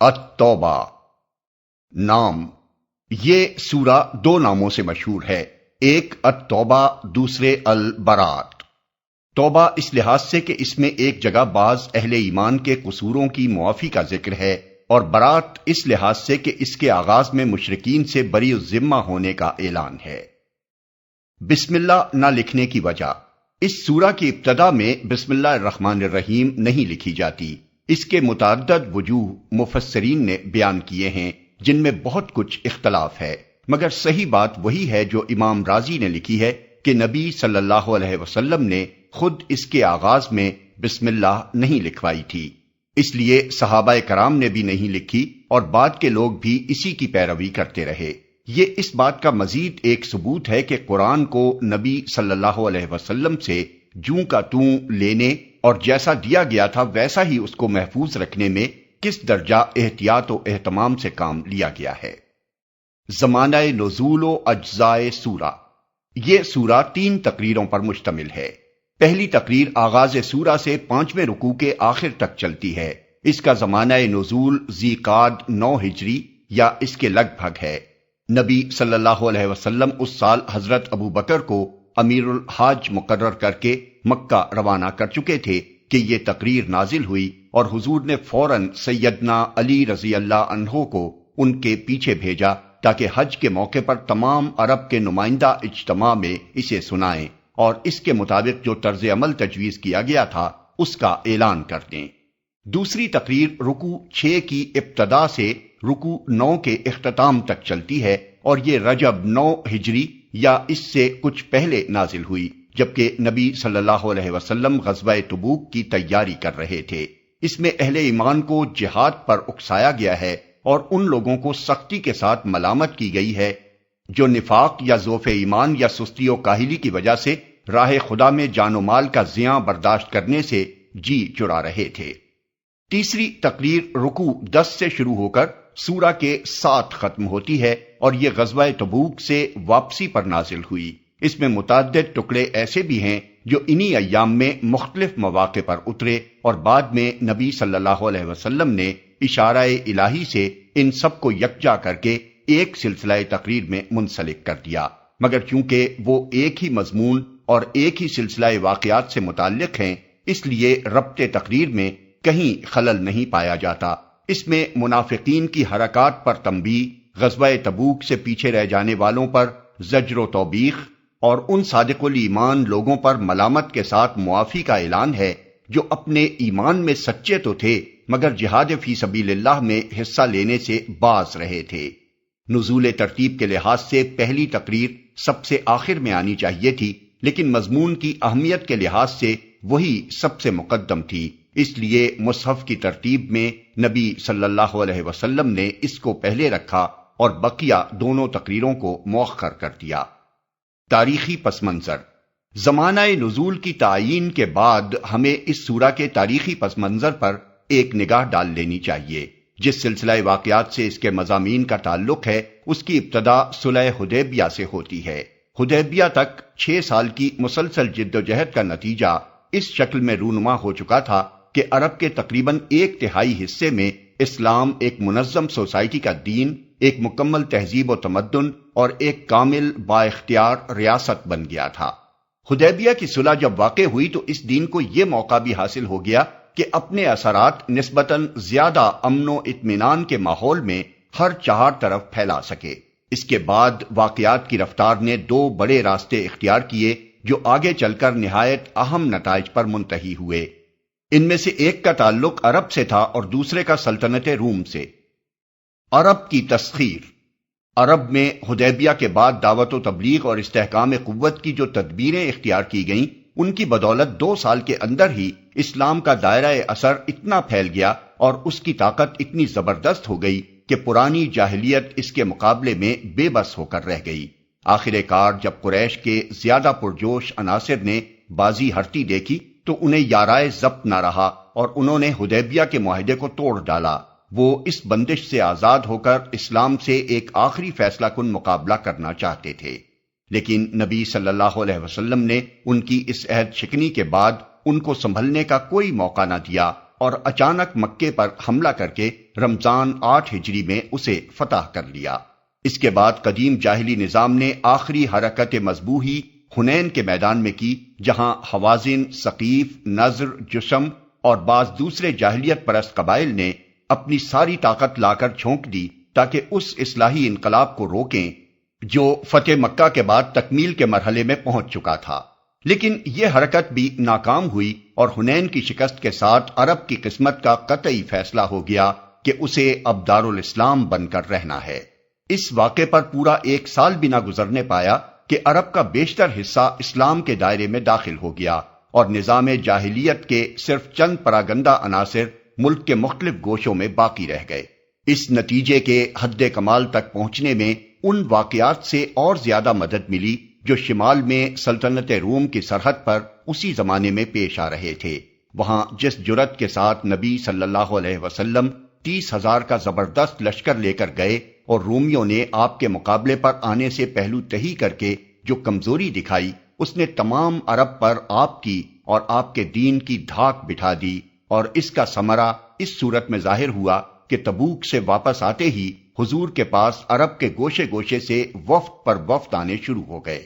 التوبہ نام۔ یہ سورہ دو ناموں سے مشہور ہے، ایک التوبہ، دوسرے البراۃ۔ توبہ اس لحاظ سے کہ اس میں ایک جگہ بعض اہل ایمان کے قصوروں کی معافی کا ذکر ہے، اور برات اس لحاظ سے کہ اس کے آغاز میں مشرکین سے بری الذمہ ہونے کا اعلان ہے۔ بسم اللہ نہ لکھنے کی وجہ۔ اس سورہ کی ابتدا میں بسم اللہ الرحمن الرحیم نہیں لکھی جاتی۔ اس کے متعدد وجوہ مفسرین نے بیان کیے ہیں، جن میں بہت کچھ اختلاف ہے، مگر صحیح بات وہی ہے جو امام رازی نے لکھی ہے کہ نبی صلی اللہ علیہ وسلم نے خود اس کے آغاز میں بسم اللہ نہیں لکھوائی تھی، اس لیے صحابہ کرام نے بھی نہیں لکھی اور بعد کے لوگ بھی اسی کی پیروی کرتے رہے۔ یہ اس بات کا مزید ایک ثبوت ہے کہ قرآن کو نبی صلی اللہ علیہ وسلم سے جوں کا توں لینے اور جیسا دیا گیا تھا ویسا ہی اس کو محفوظ رکھنے میں کس درجہ احتیاط و اہتمام سے کام لیا گیا ہے۔ زمانہ نزول و اجزائے سورہ۔ یہ سورہ 3 تقریروں پر مشتمل ہے۔ پہلی تقریر آغاز سورہ سے 5ویں رکوع کے آخر تک چلتی ہے۔ اس کا زمانہ نزول ذی قعد 9 ہجری یا اس کے لگ بھگ ہے۔ نبی صلی اللہ علیہ وسلم اس سال حضرت ابو بکر کو امیر الحاج مقرر کر کے مکہ روانہ کر چکے تھے کہ یہ تقریر نازل ہوئی، اور حضور نے فوراً سیدنا علی رضی اللہ عنہ کو ان کے پیچھے بھیجا تاکہ حج کے موقع پر تمام عرب کے نمائندہ اجتماع میں اسے سنائیں اور اس کے مطابق جو طرز عمل تجویز کیا گیا تھا اس کا اعلان کر دیں۔ دوسری تقریر رکوع 6 کی ابتدا سے رکوع 9 کے اختتام تک چلتی ہے، اور یہ رجب 9 ہجری یا اس سے کچھ پہلے نازل ہوئی، جبکہ نبی صلی اللہ علیہ وسلم غزوہ تبوک کی تیاری کر رہے تھے۔ اس میں اہل ایمان کو جہاد پر اکسایا گیا ہے اور ان لوگوں کو سختی کے ساتھ ملامت کی گئی ہے جو نفاق یا ضعف ایمان یا سستی و کاہلی کی وجہ سے راہ خدا میں جان و مال کا زیاں برداشت کرنے سے جی چرا رہے تھے۔ تیسری تقریر رکوع 10 سے شروع ہو کر سورہ کے 7 ختم ہوتی ہے، اور یہ غزوہ تبوک سے واپسی پر نازل ہوئی۔ اس میں متعدد ٹکڑے ایسے بھی ہیں جو انہی ایام میں مختلف مواقع پر اترے، اور بعد میں نبی صلی اللہ علیہ وسلم نے اشارہ الہی سے ان سب کو یکجا کر کے ایک سلسلہ تقریر میں منسلک کر دیا، مگر چونکہ وہ ایک ہی مضمون اور ایک ہی سلسلہ واقعات سے متعلق ہیں، اس لیے ربط تقریر میں کہیں خلل نہیں پایا جاتا۔ اس میں منافقین کی حرکات پر تنبیہ، غزوہ تبوک سے پیچھے رہ جانے والوں پر زجر و توبیخ، اور ان صادق الایمان لوگوں پر ملامت کے ساتھ معافی کا اعلان ہے جو اپنے ایمان میں سچے تو تھے مگر جہاد فی سبیل اللہ میں حصہ لینے سے باز رہے تھے۔ نزول ترتیب کے لحاظ سے پہلی تقریر سب سے آخر میں آنی چاہیے تھی، لیکن مضمون کی اہمیت کے لحاظ سے وہی سب سے مقدم تھی، اس لیے مصحف کی ترتیب میں نبی صلی اللہ علیہ وسلم نے اس کو پہلے رکھا اور بقیہ دونوں تقریروں کو مؤخر کر دیا۔ تاریخی پس منظر۔ زمانہ نزول کی تعیین کے بعد ہمیں اس سورہ کے تاریخی پس منظر پر ایک نگاہ ڈال لینی چاہیے۔ جس سلسلہ واقعات سے اس کے مضامین کا تعلق ہے اس کی ابتدا صلح حدیبیہ سے ہوتی ہے۔ حدیبیہ تک 6 سال کی مسلسل جد و جہد کا نتیجہ اس شکل میں رونما ہو چکا تھا کہ عرب کے تقریباً 1/3 حصے میں اسلام ایک منظم سوسائٹی کا دین، ایک مکمل تہذیب و تمدن اور ایک کامل با اختیار ریاست بن گیا تھا۔ حدیبیہ کی صلح جب واقع ہوئی تو اس دین کو یہ موقع بھی حاصل ہو گیا کہ اپنے اثرات نسبتاً زیادہ امن و اطمینان کے ماحول میں ہر 4 طرف پھیلا سکے۔ اس کے بعد واقعات کی رفتار نے 2 بڑے راستے اختیار کیے جو آگے چل کر نہایت اہم نتائج پر منتہی ہوئے۔ ان میں سے ایک کا تعلق عرب سے تھا اور دوسرے کا سلطنت روم سے۔ عرب کی تسخیر۔ عرب میں حدیبیہ کے بعد دعوت و تبلیغ اور استحکام قوت کی جو تدبیریں اختیار کی گئیں، ان کی بدولت 2 سال کے اندر ہی اسلام کا دائرہ اثر اتنا پھیل گیا اور اس کی طاقت اتنی زبردست ہو گئی کہ پرانی جاہلیت اس کے مقابلے میں بے بس ہو کر رہ گئی۔ آخر کار جب قریش کے زیادہ پرجوش عناصر نے بازی ہرتی دیکھی تو انہیں یارائے ضبط نہ رہا اور انہوں نے حدیبیہ کے معاہدے کو توڑ ڈالا۔ وہ اس بندش سے آزاد ہو کر اسلام سے ایک آخری فیصلہ کن مقابلہ کرنا چاہتے تھے، لیکن نبی صلی اللہ علیہ وسلم نے ان کی اس عہد شکنی کے بعد ان کو سنبھلنے کا کوئی موقع نہ دیا اور اچانک مکے پر حملہ کر کے رمضان 8 ہجری میں اسے فتح کر لیا۔ اس کے بعد قدیم جاہلی نظام نے آخری حرکت مذبوحی حنین کے میدان میں کی، جہاں حوازن، ثقیف، نضر، جشم اور بعض دوسرے جاہلیت پرست قبائل نے اپنی ساری طاقت لا کر جھونک دی تاکہ اس اصلاحی انقلاب کو روکیں جو فتح مکہ کے بعد تکمیل کے مرحلے میں پہنچ چکا تھا۔ لیکن یہ حرکت بھی ناکام ہوئی اور حنین کی شکست کے ساتھ عرب کی قسمت کا قطعی فیصلہ ہو گیا کہ اسے اب دارالاسلام بن کر رہنا ہے۔ اس واقعے پر پورا 1 سال بھی نہ گزرنے پایا کہ عرب کا بیشتر حصہ اسلام کے دائرے میں داخل ہو گیا اور نظام جاہلیت کے صرف چند پراگندہ عناصر ملک کے مختلف گوشوں میں باقی رہ گئے۔ اس نتیجے کے حد کمال تک پہنچنے میں ان واقعات سے اور زیادہ مدد ملی جو شمال میں سلطنت روم کی سرحد پر اسی زمانے میں پیش آ رہے تھے۔ وہاں جس جرأت کے ساتھ نبی صلی اللہ علیہ وسلم 30,000 کا زبردست لشکر لے کر گئے اور رومیوں نے آپ کے مقابلے پر آنے سے پہلو تہی کر کے جو کمزوری دکھائی، اس نے تمام عرب پر آپ کی اور آپ کے دین کی دھاک بٹھا دی، اور اس کا ثمرہ اس صورت میں ظاہر ہوا کہ تبوک سے واپس آتے ہی حضور کے پاس عرب کے گوشے گوشے سے وفد پر وفد آنے شروع ہو گئے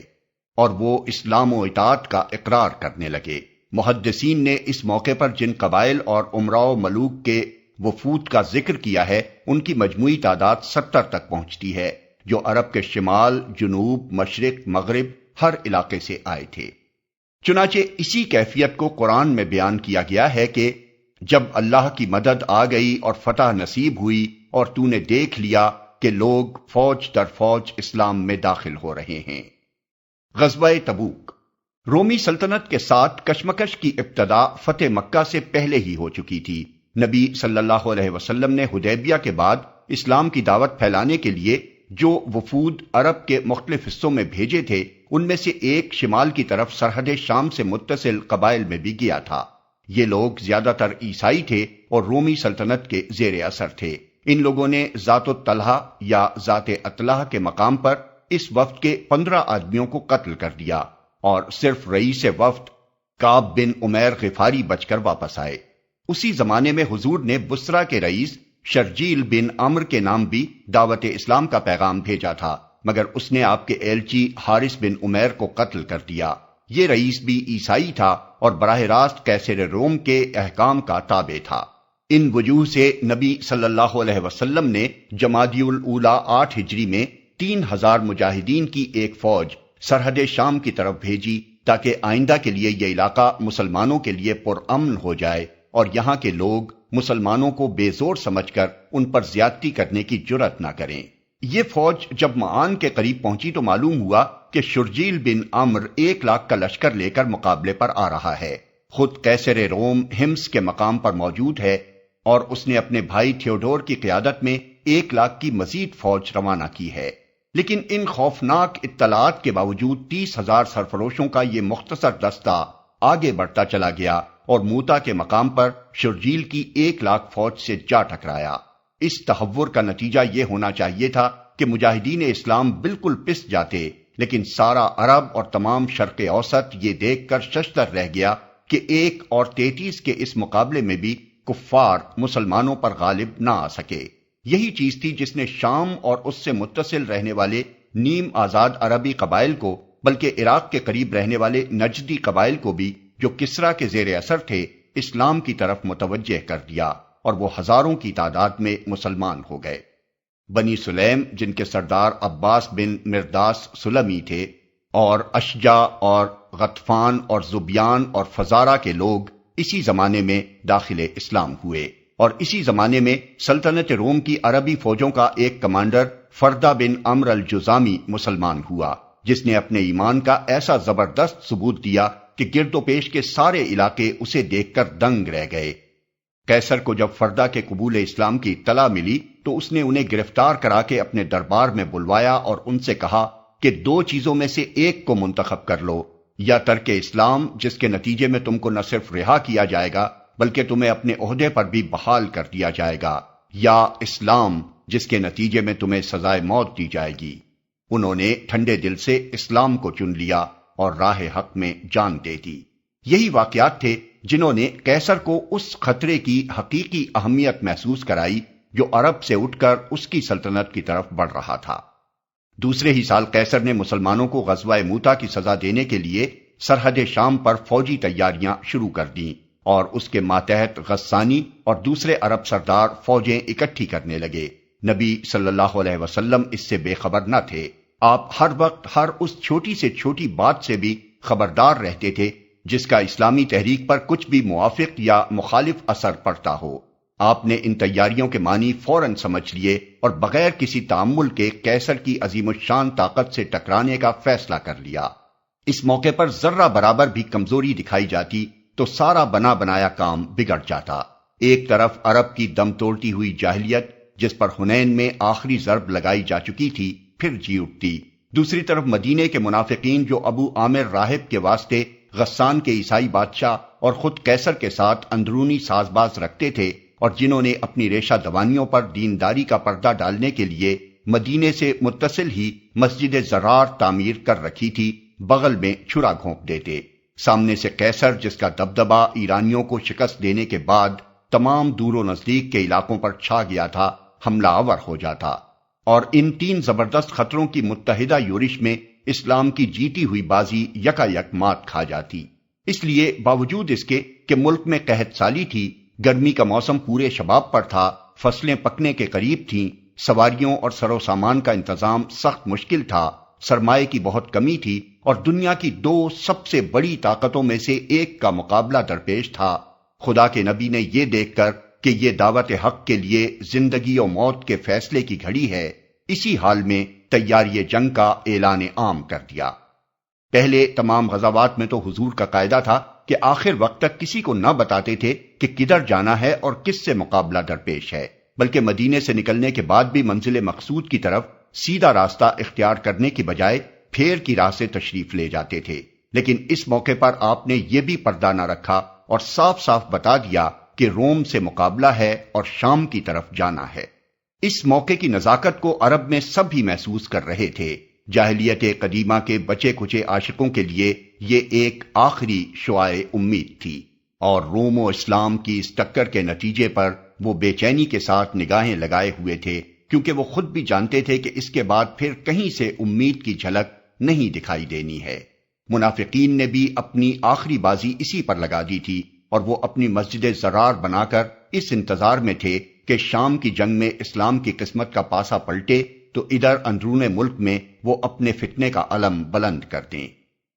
اور وہ اسلام و اطاعت کا اقرار کرنے لگے۔ محدثین نے اس موقع پر جن قبائل اور امراء و ملوک کے وفود کا ذکر کیا ہے، ان کی مجموعی تعداد 70 تک پہنچتی ہے، جو عرب کے شمال، جنوب، مشرق، مغرب ہر علاقے سے آئے تھے۔ چنانچہ اسی کیفیت کو قرآن میں بیان کیا گیا ہے کہ جب اللہ کی مدد آ گئی اور فتح نصیب ہوئی اور تو نے دیکھ لیا کہ لوگ فوج در فوج اسلام میں داخل ہو رہے ہیں۔ غزوہ تبوک۔ رومی سلطنت کے ساتھ کشمکش کی ابتدا فتح مکہ سے پہلے ہی ہو چکی تھی۔ نبی صلی اللہ علیہ وسلم نے حدیبیہ کے بعد اسلام کی دعوت پھیلانے کے لیے جو وفود عرب کے مختلف حصوں میں بھیجے تھے، ان میں سے ایک شمال کی طرف سرحد شام سے متصل قبائل میں بھی گیا تھا۔ یہ لوگ زیادہ تر عیسائی تھے اور رومی سلطنت کے زیر اثر تھے۔ ان لوگوں نے ذات الطلحہ یا ذات اطلحہ کے مقام پر اس وفد کے 15 آدمیوں کو قتل کر دیا اور صرف رئیس وفد کعب بن عمیر غفاری بچ کر واپس آئے۔ اسی زمانے میں حضور نے بصرہ کے رئیس شرجیل بن عمرو کے نام بھی دعوت اسلام کا پیغام بھیجا تھا، مگر اس نے آپ کے ایلچی حارث بن عمیر کو قتل کر دیا۔ یہ رئیس بھی عیسائی تھا اور براہ راست قیصر روم کے احکام کا تابع تھا۔ ان وجوہ سے نبی صلی اللہ علیہ وسلم نے جمادی الاولیٰ 8 ہجری میں 3,000 مجاہدین کی ایک فوج سرحد شام کی طرف بھیجی تاکہ آئندہ کے لیے یہ علاقہ مسلمانوں کے لیے پرامن ہو جائے اور یہاں کے لوگ مسلمانوں کو بے زور سمجھ کر ان پر زیادتی کرنے کی جرأت نہ کریں۔ یہ فوج جب معان کے قریب پہنچی تو معلوم ہوا کہ شرجیل بن عمرو 1 لاکھ کا لشکر لے کر مقابلے پر آ رہا ہے۔ خود قیصر روم ہمس کے مقام پر موجود ہے اور اس نے اپنے بھائی تھیوڈور کی قیادت میں 1 لاکھ کی مزید فوج روانہ کی ہے۔ لیکن ان خوفناک اطلاعات کے باوجود 30,000 سرفروشوں کا یہ مختصر دستہ آگے بڑھتا چلا گیا اور موتا کے مقام پر شرجیل کی 1 لاکھ فوج سے جا ٹکرایا۔ اس تحور کا نتیجہ یہ ہونا چاہیے تھا کہ مجاہدین اسلام بالکل پس جاتے، لیکن سارا عرب اور تمام شرق اوسط یہ دیکھ کر ششدر رہ گیا کہ 1 اور 33 کے اس مقابلے میں بھی کفار مسلمانوں پر غالب نہ آ سکے۔ یہی چیز تھی جس نے شام اور اس سے متصل رہنے والے نیم آزاد عربی قبائل کو، بلکہ عراق کے قریب رہنے والے نجدی قبائل کو بھی جو کسریٰ کے زیر اثر تھے، اسلام کی طرف متوجہ کر دیا اور وہ ہزاروں کی تعداد میں مسلمان ہو گئے۔ بنی سلیم جن کے سردار عباس بن مرداس سلمی تھے، اور اشجع اور غطفان اور زبیان اور فزارہ کے لوگ اسی زمانے میں داخل اسلام ہوئے، اور اسی زمانے میں سلطنت روم کی عربی فوجوں کا ایک کمانڈر فردہ بن عمرو الجزامی مسلمان ہوا، جس نے اپنے ایمان کا ایسا زبردست ثبوت دیا کہ گرد و پیش کے سارے علاقے اسے دیکھ کر دنگ رہ گئے۔ قیصر کو جب فردہ کے قبول اسلام کی اطلاع ملی تو اس نے انہیں گرفتار کرا کے اپنے دربار میں بلوایا اور ان سے کہا کہ 2 چیزوں میں سے ایک کو منتخب کر لو، یا ترک اسلام جس کے نتیجے میں تم کو نہ صرف رہا کیا جائے گا بلکہ تمہیں اپنے عہدے پر بھی بحال کر دیا جائے گا، یا اسلام جس کے نتیجے میں تمہیں سزائے موت دی جائے گی۔ انہوں نے ٹھنڈے دل سے اسلام کو چن لیا اور راہ حق میں جان دے دی۔ یہی واقعات تھے جنہوں نے قیصر کو اس خطرے کی حقیقی اہمیت محسوس کرائی جو عرب سے اٹھ کر اس کی سلطنت کی طرف بڑھ رہا تھا۔ دوسرے ہی سال قیصر نے مسلمانوں کو غزوہ موتا کی سزا دینے کے لیے سرحد شام پر فوجی تیاریاں شروع کر دیں اور اس کے ماتحت غسانی اور دوسرے عرب سردار فوجیں اکٹھی کرنے لگے۔ نبی صلی اللہ علیہ وسلم اس سے بے خبر نہ تھے۔ آپ ہر وقت ہر اس چھوٹی سے چھوٹی بات سے بھی خبردار رہتے تھے جس کا اسلامی تحریک پر کچھ بھی موافق یا مخالف اثر پڑتا ہو۔ آپ نے ان تیاریوں کے معنی فوراً سمجھ لیے اور بغیر کسی تأمل کے قیصر کی عظیم الشان طاقت سے ٹکرانے کا فیصلہ کر لیا۔ اس موقع پر ذرہ برابر بھی کمزوری دکھائی جاتی تو سارا بنا بنایا کام بگڑ جاتا۔ ایک طرف عرب کی دم توڑتی ہوئی جاہلیت جس پر حنین میں آخری ضرب لگائی جا چکی تھی پھر جی اٹھتی، دوسری طرف مدینے کے منافقین جو ابو عامر راہب کے واسطے غسان کے عیسائی بادشاہ اور خود قیصر کے ساتھ اندرونی ساز باز رکھتے تھے اور جنہوں نے اپنی ریشہ دوانیوں پر دینداری کا پردہ ڈالنے کے لیے مدینے سے متصل ہی مسجد زرار تعمیر کر رکھی تھی، بغل میں چھرا گھونپ دیتے۔ سامنے سے قیصر جس کا دبدبا ایرانیوں کو شکست دینے کے بعد تمام دور و نزدیک کے علاقوں پر چھا گیا تھا، حملہ آور ہو جاتا اور ان تین زبردست خطروں کی متحدہ یورش میں اسلام کی جیتی ہوئی بازی یکا یک مات کھا جاتی۔ اس لیے باوجود اس کے کہ ملک میں قحط سالی تھی، گرمی کا موسم پورے شباب پر تھا، فصلیں پکنے کے قریب تھیں، سواریوں اور سر و سامان کا انتظام سخت مشکل تھا، سرمایہ کی بہت کمی تھی اور دنیا کی دو سب سے بڑی طاقتوں میں سے ایک کا مقابلہ درپیش تھا، خدا کے نبی نے یہ دیکھ کر کہ یہ دعوت حق کے لیے زندگی و موت کے فیصلے کی گھڑی ہے، اسی حال میں تیاری جنگ کا اعلان عام کر دیا۔ پہلے تمام غزوات میں تو حضور کا قاعدہ تھا کہ آخر وقت تک کسی کو نہ بتاتے تھے کہ کدھر جانا ہے اور کس سے مقابلہ درپیش ہے، بلکہ مدینے سے نکلنے کے بعد بھی منزل مقصود کی طرف سیدھا راستہ اختیار کرنے کی بجائے پھیر کی راہ سے تشریف لے جاتے تھے۔ لیکن اس موقع پر آپ نے یہ بھی پردہ نہ رکھا اور صاف صاف بتا دیا کہ روم سے مقابلہ ہے اور شام کی طرف جانا ہے۔ اس موقع کی نزاکت کو عرب میں سب ہی محسوس کر رہے تھے۔ جاہلیت قدیمہ کے بچے کچے عاشقوں کے لیے یہ ایک آخری شعاع امید تھی اور روم و اسلام کی اس ٹکر کے نتیجے پر وہ بے چینی کے ساتھ نگاہیں لگائے ہوئے تھے، کیونکہ وہ خود بھی جانتے تھے کہ اس کے بعد پھر کہیں سے امید کی جھلک نہیں دکھائی دینی ہے۔ منافقین نے بھی اپنی آخری بازی اسی پر لگا دی تھی اور وہ اپنی مسجد زرار بنا کر اس انتظار میں تھے کہ شام کی جنگ میں اسلام کی قسمت کا پاسا پلٹے تو ادھر اندرون ملک میں وہ اپنے فتنے کا علم بلند کر دیں۔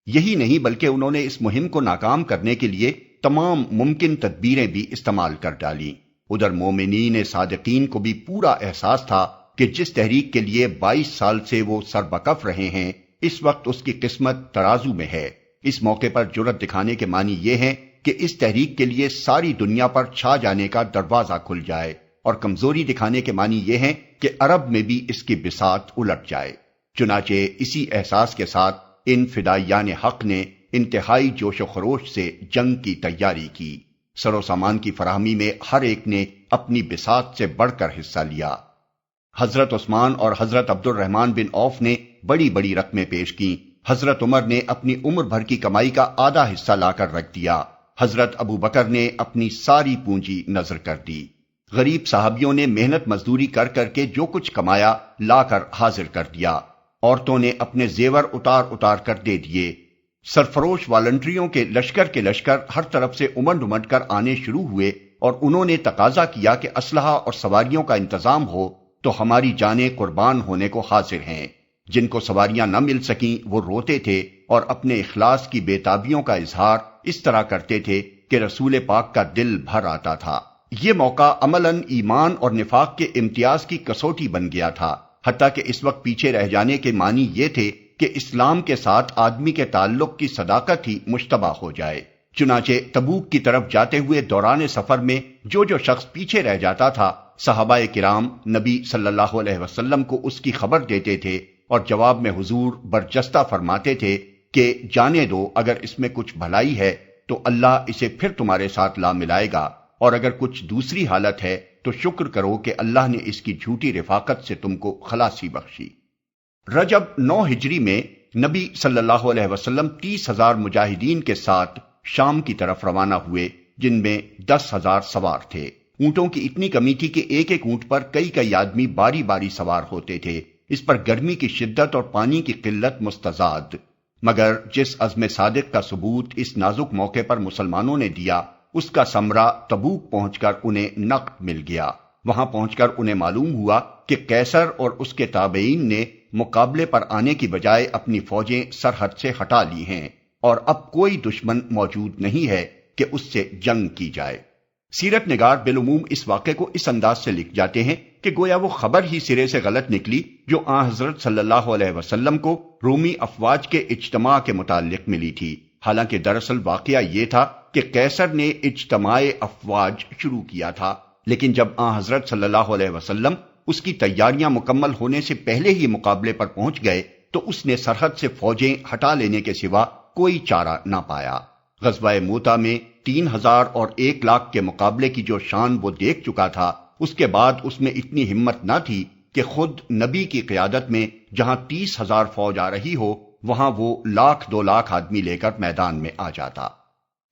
یہی نہیں بلکہ انہوں نے اس مہم کو ناکام کرنے کے لیے تمام ممکن تدبیریں بھی استعمال کر ڈالیں۔ ادھر مومنین صادقین کو بھی پورا احساس تھا کہ جس تحریک کے لیے 22 سال سے وہ سربکف رہے ہیں، اس وقت اس کی قسمت ترازو میں ہے۔ اس موقع پر جرأت دکھانے کے معنی یہ ہے کہ اس تحریک کے لیے ساری دنیا پر چھا جانے کا دروازہ کھل جائے، اور کمزوری دکھانے کے معنی یہ ہے کہ عرب میں بھی اس کی بساط الٹ جائے۔ چنانچہ اسی احساس کے ساتھ ان فدائیان حق نے انتہائی جوش و خروش سے جنگ کی تیاری کی۔ سر و سامان کی فراہمی میں ہر ایک نے اپنی بساط سے بڑھ کر حصہ لیا۔ حضرت عثمان اور حضرت عبد الرحمن بن عوف نے بڑی بڑی رقمیں پیش کیں، حضرت عمر نے اپنی عمر بھر کی کمائی کا آدھا حصہ لا کر رکھ دیا، حضرت ابو بکر نے اپنی ساری پونجی نذر کر دی، غریب صحابیوں نے محنت مزدوری کر کر کے جو کچھ کمایا لا کر حاضر کر دیا، عورتوں نے اپنے زیور اتار اتار کر دے دیے، سرفروش والنٹریوں کے لشکر ہر طرف سے امنڈ امنڈ کر آنے شروع ہوئے اور انہوں نے تقاضا کیا کہ اسلحہ اور سواریوں کا انتظام ہو تو ہماری جانیں قربان ہونے کو حاضر ہیں۔ جن کو سواریاں نہ مل سکیں وہ روتے تھے اور اپنے اخلاص کی بے تابیوں کا اظہار اس طرح کرتے تھے کہ رسول پاک کا دل بھر آتا تھا۔ یہ موقع عملاً ایمان اور نفاق کے امتیاز کی کسوٹی بن گیا تھا، حتیٰ کہ اس وقت پیچھے رہ جانے کے معنی یہ تھے کہ اسلام کے ساتھ آدمی کے تعلق کی صداقت ہی مشتبہ ہو جائے۔ چنانچہ تبوک کی طرف جاتے ہوئے دوران سفر میں جو شخص پیچھے رہ جاتا تھا، صحابہ کرام نبی صلی اللہ علیہ وسلم کو اس کی خبر دیتے تھے اور جواب میں حضور برجستہ فرماتے تھے کہ جانے دو، اگر اس میں کچھ بھلائی ہے تو اللہ اسے پھر تمہارے ساتھ لا ملائے گا، اور اگر کچھ دوسری حالت ہے تو شکر کرو کہ اللہ نے اس کی جھوٹی رفاقت سے تم کو خلاصی بخشی۔ رجب 9 ہجری میں نبی صلی اللہ علیہ وسلم 30,000 مجاہدین کے ساتھ شام کی طرف روانہ ہوئے، جن میں 10,000 سوار تھے۔ اونٹوں کی اتنی کمی تھی کہ ایک ایک اونٹ پر کئی آدمی باری باری سوار ہوتے تھے۔ اس پر گرمی کی شدت اور پانی کی قلت مستزاد، مگر جس عزم صادق کا ثبوت اس نازک موقع پر مسلمانوں نے دیا، اس کا ثمرہ تبوک پہنچ کر انہیں نقد مل گیا۔ وہاں پہنچ کر انہیں معلوم ہوا کہ قیصر اور اس کے تابعین نے مقابلے پر آنے کی بجائے اپنی فوجیں سرحد سے ہٹا لی ہیں، اور اب کوئی دشمن موجود نہیں ہے کہ اس سے جنگ کی جائے۔ سیرت نگار بالعموم اس واقعے کو اس انداز سے لکھ جاتے ہیں کہ گویا وہ خبر ہی سرے سے غلط نکلی جو آن حضرت صلی اللہ علیہ وسلم کو رومی افواج کے اجتماع کے متعلق ملی تھی، حالانکہ دراصل واقعہ یہ تھا کہ قیصر نے اجتماع افواج شروع کیا تھا، لیکن جب آن حضرت صلی اللہ علیہ وسلم اس کی تیاریاں مکمل ہونے سے پہلے ہی مقابلے پر پہنچ گئے تو اس نے سرحد سے فوجیں ہٹا لینے کے سوا کوئی چارہ نہ پایا۔ غزوہ موتا میں 3,000 اور 1,00,000 کے مقابلے کی جو شان وہ دیکھ چکا تھا، اس کے بعد اس میں اتنی ہمت نہ تھی کہ خود نبی کی قیادت میں جہاں 30,000 فوج آ رہی ہو، وہاں وہ 1,00,000-2,00,000 آدمی لے کر میدان میں آ جاتا۔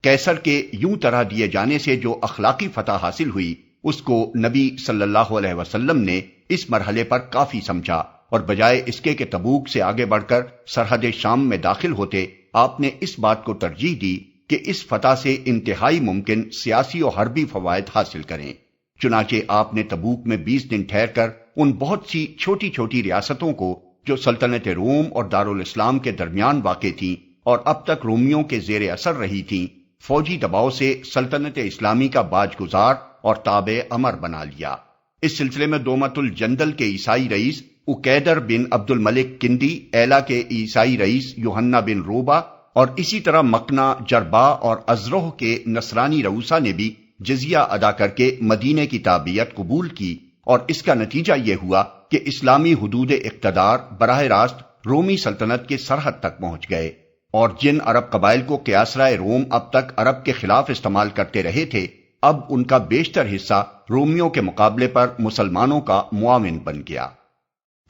قیصر کے یوں طرح دیے جانے سے جو اخلاقی فتح حاصل ہوئی، اس کو نبی صلی اللہ علیہ وسلم نے اس مرحلے پر کافی سمجھا، اور بجائے اس کے کہ تبوک سے آگے بڑھ کر سرحد شام میں داخل ہوتے، آپ نے اس بات کو ترجیح دی کہ اس فتح سے انتہائی ممکن سیاسی و حربی فوائد حاصل کریں۔ چنانچہ آپ نے تبوک میں 20 دن ٹھہر کر ان بہت سی چھوٹی چھوٹی ریاستوں کو جو سلطنت روم اور دارالاسلام کے درمیان واقع تھیں اور اب تک رومیوں کے زیر اثر رہی تھیں، فوجی دباؤ سے سلطنت اسلامی کا باج گزار اور تابع امر بنا لیا۔ اس سلسلے میں دومت الجندل کے عیسائی رئیس اکیدر بن عبد الملک کندی، ایلا کے عیسائی رئیس یوحنا بن روبا، اور اسی طرح مکنا، جربا اور ازروح کے نصرانی رؤسا نے بھی جزیہ ادا کر کے مدینے کی تابعیت قبول کی، اور اس کا نتیجہ یہ ہوا کہ اسلامی حدود اقتدار براہ راست رومی سلطنت کے سرحد تک پہنچ گئے، اور جن عرب قبائل کو قیاصرۂ روم اب تک عرب کے خلاف استعمال کرتے رہے تھے، اب ان کا بیشتر حصہ رومیوں کے مقابلے پر مسلمانوں کا معاون بن گیا۔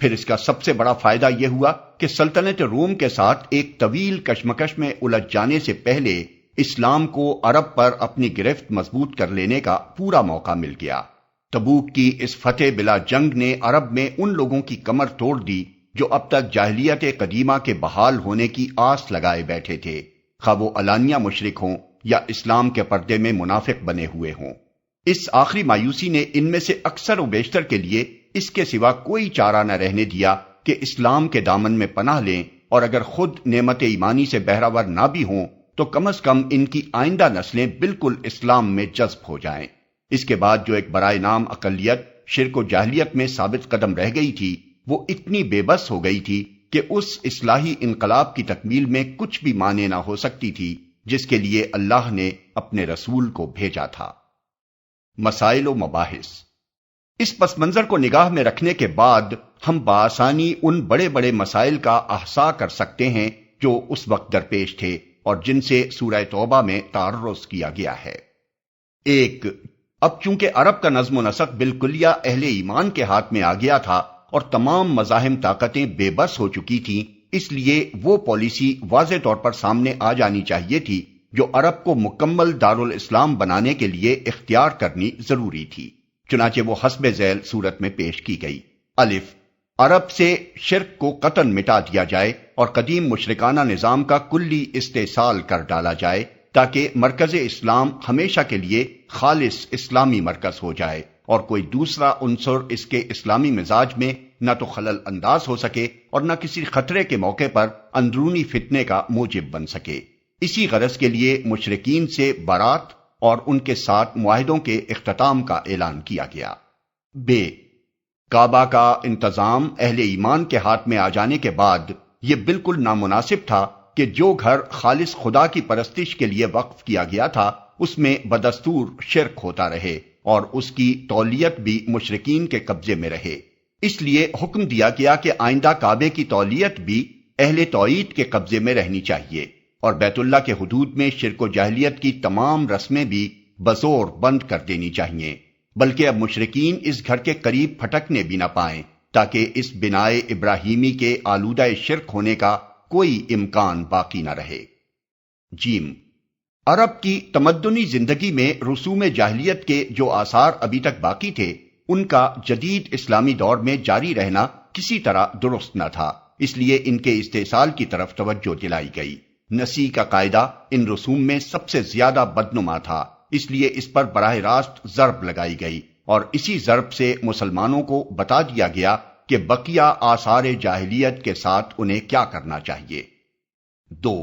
پھر اس کا سب سے بڑا فائدہ یہ ہوا کہ سلطنت روم کے ساتھ ایک طویل کشمکش میں الجھ جانے سے پہلے اسلام کو عرب پر اپنی گرفت مضبوط کر لینے کا پورا موقع مل گیا۔ تبوک کی اس فتح بلا جنگ نے عرب میں ان لوگوں کی کمر توڑ دی جو اب تک جاہلیت قدیمہ کے بحال ہونے کی آس لگائے بیٹھے تھے، خواہ وہ علانیہ مشرک ہوں یا اسلام کے پردے میں منافق بنے ہوئے ہوں۔ اس آخری مایوسی نے ان میں سے اکثر و بیشتر کے لیے اس کے سوا کوئی چارہ نہ رہنے دیا کہ اسلام کے دامن میں پناہ لیں، اور اگر خود نعمت ایمانی سے بہرہور نہ بھی ہوں تو کم از کم ان کی آئندہ نسلیں بالکل اسلام میں جذب ہو جائیں۔ اس کے بعد جو ایک برائے نام اقلیت شرک و جاہلیت میں ثابت قدم رہ گئی تھی، وہ اتنی بے بس ہو گئی تھی کہ اس اصلاحی انقلاب کی تکمیل میں کچھ بھی مانے نہ ہو سکتی تھی جس کے لیے اللہ نے اپنے رسول کو بھیجا تھا۔ مسائل و مباحث۔ اس پس منظر کو نگاہ میں رکھنے کے بعد ہم بآسانی ان بڑے بڑے مسائل کا احصاء کر سکتے ہیں جو اس وقت درپیش تھے اور جن سے سورہ توبہ میں تعرض کیا گیا ہے۔ ایک، اب چونکہ عرب کا نظم و نسق بالکلیہ اہل ایمان کے ہاتھ میں آ گیا تھا اور تمام مزاحم طاقتیں بے بس ہو چکی تھیں، اس لیے وہ پالیسی واضح طور پر سامنے آ جانی چاہیے تھی جو عرب کو مکمل دارالاسلام بنانے کے لیے اختیار کرنی ضروری تھی۔ چنانچہ وہ حسب ذیل صورت میں پیش کی گئی۔ الف، عرب سے شرک کو قطعاً مٹا دیا جائے اور قدیم مشرکانہ نظام کا کلی استحصال کر ڈالا جائے تاکہ مرکز اسلام ہمیشہ کے لیے خالص اسلامی مرکز ہو جائے اور کوئی دوسرا عنصر اس کے اسلامی مزاج میں نہ تو خلل انداز ہو سکے اور نہ کسی خطرے کے موقع پر اندرونی فتنے کا موجب بن سکے۔ اسی غرض کے لیے مشرکین سے برات اور ان کے ساتھ معاہدوں کے اختتام کا اعلان کیا گیا۔ ب، کعبہ کا انتظام اہل ایمان کے ہاتھ میں آ جانے کے بعد یہ بالکل نامناسب تھا کہ جو گھر خالص خدا کی پرستش کے لیے وقف کیا گیا تھا اس میں بدستور شرک ہوتا رہے اور اس کی تولیت بھی مشرکین کے قبضے میں رہے۔ اس لیے حکم دیا گیا کہ آئندہ کعبے کی تولیت بھی اہل توحید کے قبضے میں رہنی چاہیے اور بیت اللہ کے حدود میں شرک و جاہلیت کی تمام رسمیں بھی بزور بند کر دینی چاہیے، بلکہ اب مشرکین اس گھر کے قریب پھٹکنے بھی نہ پائیں تاکہ اس بنائے ابراہیمی کے آلودہ شرک ہونے کا کوئی امکان باقی نہ رہے۔ جیم، عرب کی تمدنی زندگی میں رسوم جاہلیت کے جو آثار ابھی تک باقی تھے، ان کا جدید اسلامی دور میں جاری رہنا کسی طرح درست نہ تھا، اس لیے ان کے استحصال کی طرف توجہ دلائی گئی۔ نسی کا قاعدہ ان رسوم میں سب سے زیادہ بدنما تھا، اس لیے اس پر براہ راست ضرب لگائی گئی، اور اسی ضرب سے مسلمانوں کو بتا دیا گیا کہ بقیہ آثار جاہلیت کے ساتھ انہیں کیا کرنا چاہیے۔ 2،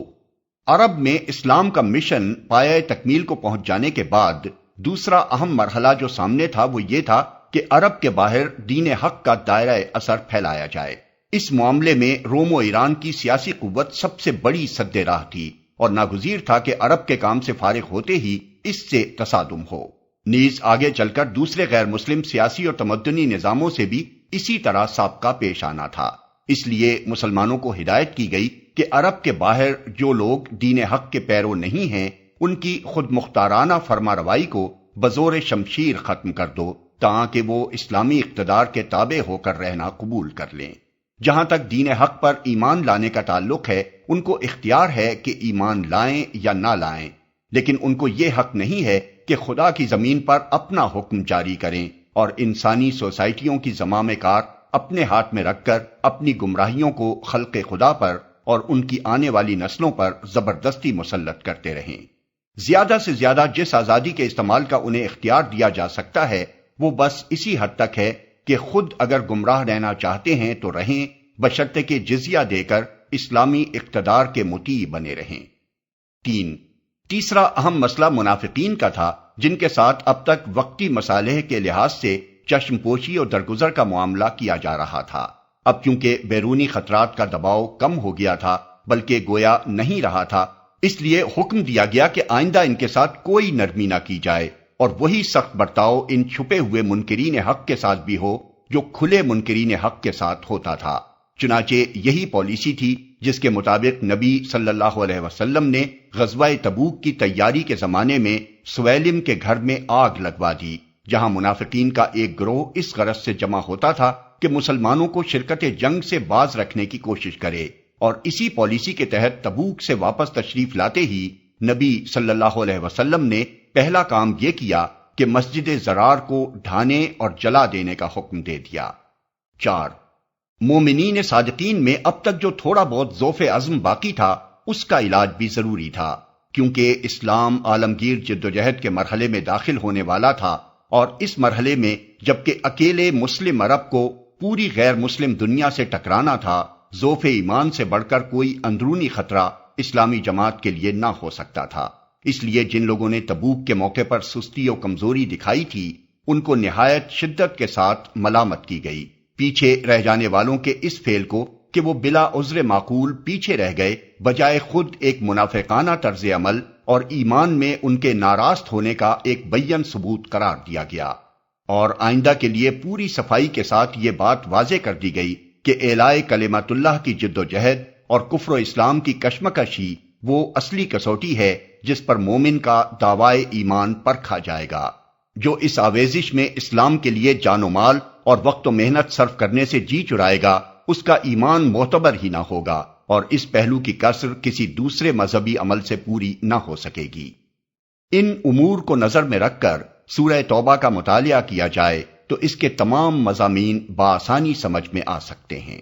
عرب میں اسلام کا مشن پایہ تکمیل کو پہنچ جانے کے بعد دوسرا اہم مرحلہ جو سامنے تھا وہ یہ تھا کہ عرب کے باہر دین حق کا دائرہ اثر پھیلایا جائے۔ اس معاملے میں روم و ایران کی سیاسی قوت سب سے بڑی سد راہ تھی، اور ناگزیر تھا کہ عرب کے کام سے فارغ ہوتے ہی اس سے تصادم ہو۔ نیز آگے چل کر دوسرے غیر مسلم سیاسی اور تمدنی نظاموں سے بھی اسی طرح سابقہ پیش آنا تھا۔ اس لیے مسلمانوں کو ہدایت کی گئی کہ عرب کے باہر جو لوگ دین حق کے پیرو نہیں ہیں، ان کی خود مختارانہ فرما روائی کو بزور شمشیر ختم کر دو، تاکہ وہ اسلامی اقتدار کے تابع ہو کر رہنا قبول کر لیں۔ جہاں تک دین حق پر ایمان لانے کا تعلق ہے، ان کو اختیار ہے کہ ایمان لائیں یا نہ لائیں، لیکن ان کو یہ حق نہیں ہے کہ خدا کی زمین پر اپنا حکم جاری کریں اور انسانی سوسائٹیوں کی زمام کار اپنے ہاتھ میں رکھ کر اپنی گمراہیوں کو خلق خدا پر اور ان کی آنے والی نسلوں پر زبردستی مسلط کرتے رہیں۔ زیادہ سے زیادہ جس آزادی کے استعمال کا انہیں اختیار دیا جا سکتا ہے وہ بس اسی حد تک ہے کہ خود اگر گمراہ رہنا چاہتے ہیں تو رہیں، بشرطے کہ جزیہ دے کر اسلامی اقتدار کے مطیع بنے رہیں۔ 3، تیسرا اہم مسئلہ منافقین کا تھا، جن کے ساتھ اب تک وقتی مصالح کے لحاظ سے چشم پوشی اور درگزر کا معاملہ کیا جا رہا تھا۔ اب چونکہ بیرونی خطرات کا دباؤ کم ہو گیا تھا بلکہ گویا نہیں رہا تھا، اس لیے حکم دیا گیا کہ آئندہ ان کے ساتھ کوئی نرمی نہ کی جائے، اور وہی سخت برتاؤ ان چھپے ہوئے منکرین حق کے ساتھ بھی ہو جو کھلے منکرین حق کے ساتھ ہوتا تھا۔ چنانچہ یہی پالیسی تھی جس کے مطابق نبی صلی اللہ علیہ وسلم نے غزوہ تبوک کی تیاری کے زمانے میں سویلم کے گھر میں آگ لگوا دی، جہاں منافقین کا ایک گروہ اس غرض سے جمع ہوتا تھا کہ مسلمانوں کو شرکت جنگ سے باز رکھنے کی کوشش کرے، اور اسی پالیسی کے تحت تبوک سے واپس تشریف لاتے ہی نبی صلی اللہ علیہ وسلم نے پہلا کام یہ کیا کہ مسجد زرار کو ڈھانے اور جلا دینے کا حکم دے دیا۔ 4، مومنین صادقین میں اب تک جو تھوڑا بہت ذوف عزم باقی تھا اس کا علاج بھی ضروری تھا، کیونکہ اسلام عالمگیر جدوجہد کے مرحلے میں داخل ہونے والا تھا، اور اس مرحلے میں جبکہ اکیلے مسلم عرب کو پوری غیر مسلم دنیا سے ٹکرانا تھا، ذوف ایمان سے بڑھ کر کوئی اندرونی خطرہ اسلامی جماعت کے لیے نہ ہو سکتا تھا۔ اس لیے جن لوگوں نے تبوک کے موقع پر سستی و کمزوری دکھائی تھی، ان کو نہایت شدت کے ساتھ ملامت کی گئی۔ پیچھے رہ جانے والوں کے اس فعل کو کہ وہ بلا عذر معقول پیچھے رہ گئے، بجائے خود ایک منافقانہ طرز عمل اور ایمان میں ان کے ناراست ہونے کا ایک بیان ثبوت قرار دیا گیا، اور آئندہ کے لیے پوری صفائی کے ساتھ یہ بات واضح کر دی گئی کہ اعلاء کلمت اللہ کی جد و جہد اور کفر و اسلام کی کشمکش ہی وہ اصلی کسوٹی ہے جس پر مومن کا دعوی ایمان پرکھا جائے گا۔ جو اس آویزش میں اسلام کے لیے جان و مال اور وقت و محنت صرف کرنے سے جی چرائے گا، اس کا ایمان معتبر ہی نہ ہوگا، اور اس پہلو کی کسر کسی دوسرے مذہبی عمل سے پوری نہ ہو سکے گی۔ ان امور کو نظر میں رکھ کر سورہ توبہ کا مطالعہ کیا جائے تو اس کے تمام مضامین بآسانی سمجھ میں آ سکتے ہیں۔